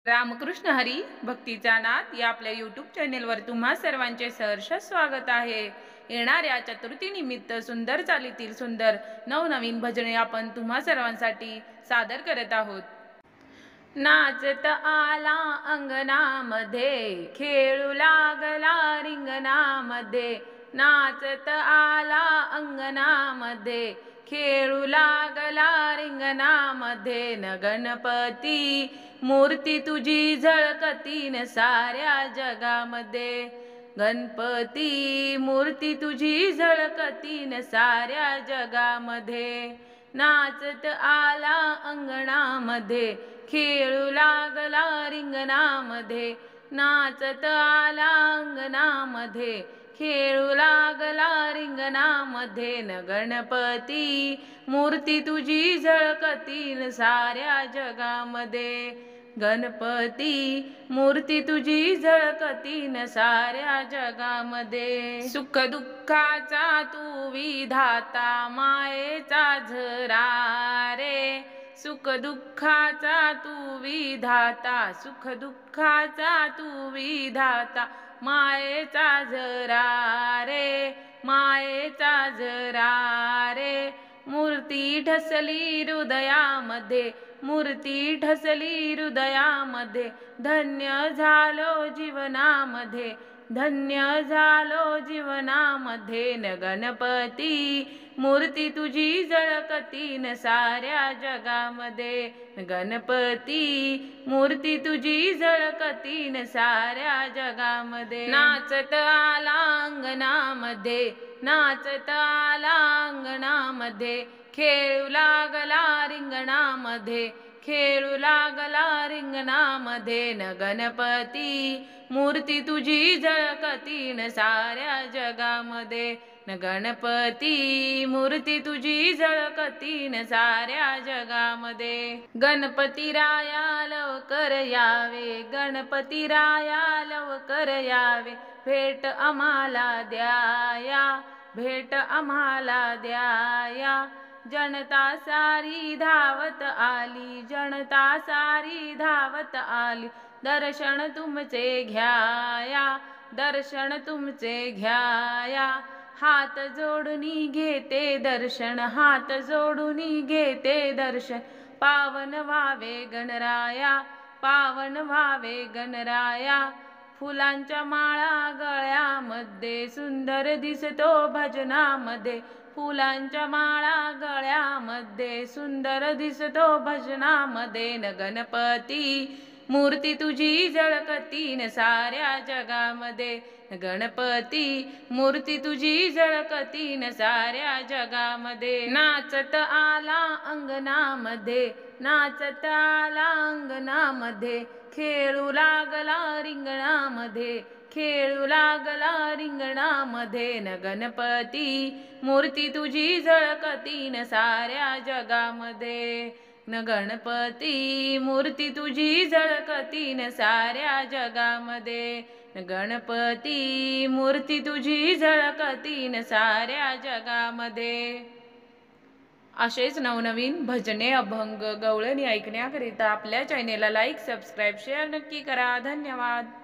रामकृष्ण हरी भक्तीचा नाद या आपल्या यूट्यूब चॅनेलवर तुम्हा सर्वांचे सहर्ष स्वागत आहे। येणाऱ्या चतुर्थी निमित्त सुंदर चालीतील सुंदर नवनवीन भजने आपण तुम्हा सर्वांसाठी सादर करत आहोत। नाचत आला अंगणामध्ये, खेळू लागला रिंगणामध्ये। नाचत आला अंगणामध्ये, खेळू लागला रिंगणामध्ये। न गणपती मूर्ती तुझी झळकतीन साऱ्या जगामध्ये। गणपती मूर्ती तुझी झळकतीन साऱ्या जगामध्ये। नाचत आला अंगणामध्ये, खेळू लागला रिंगणामध्ये। नाचत आला अंगणामध्ये, खेळू लागला रिंगणामध्ये। न गणपती मूर्ती तुझी झळकतीन साऱ्या जगामध्ये। गणपती मूर्ती तुझी झळकतीन साऱ्या जगामध्ये। सुख दुःखाचा तू विधाता, मायेचा झरा रे। सुख दुःखाचा तू विधाता, सुख दुःखाचा तू विधाता। मायेचा झरा रे, मायेचा झरा रे। मूर्ती ठसली हृदयामध्ये, मूर्ती ठसली हृदयामध्ये। धन्य झालो जीवनामध्ये, धन्य झालो जीवनामध्ये। न गणपती मूर्ती तुझी झळकतीन साऱ्या जगामध्ये। गणपती मूर्ती तुझी झळकतीन साऱ्या जगामध्ये। नाचत आला अंगणामध्ये, नाचत आला अंगणामध्ये। खेळू लागला रिंगणामध्ये, खेळू लागला रिंगणामध्ये। न गणपती मूर्ती तुझी झळकतीन साऱ्या जगामध्ये। न गणपती मूर्ती तुझी झळकतीन साऱ्या जगामध्ये। गणपती राया लवकर यावे, गणपती राया लवकर यावे। भेट आम्हाला द्याया, भेट आम्हाला द्याया। जनता सारी धावत आली, जनता सारी धावत आली। दर्शन तुमचे घ्याया, दर्शन तुमचे घ्याया। हात जोडूनी घेते दर्शन, हात जोडूनी घेते दर्शन। पावन व्हावे गणराया, पावन व्हावे गणराया। फुलांच्या माळा गळ्यामध्ये, सुंदर दिसतो भजनामध्ये। फुलांच्या माळा गळ्यामध्ये, सुंदर दिसतो भजनामध्ये। न गणपती मूर्ती तुझी झळकतीन साऱ्या जगामध्ये। गणपती मूर्ती तुझी झळकतीन साऱ्या जगामध्ये। नाचत आला अंगणामध्ये, नाचत आला अंगणामध्ये। खेळू लागला रिंगणामध्ये, खेळू लागला रिंगणामध्ये। न गणपती मूर्ती तुझी झळकतीन साऱ्या जगामध्ये। न गणपती मूर्ती तुझी झळकतीन साऱ्या जगामध्ये। न गणपती मूर्ती तुझी झळकतीन साऱ्या जगामध्ये। असेच नवनवीन भजने, अभंग, गवळणी ऐकण्याकरिता आपल्या चॅनेलला लाईक, सबस्क्राईब, शेअर नक्की करा। धन्यवाद।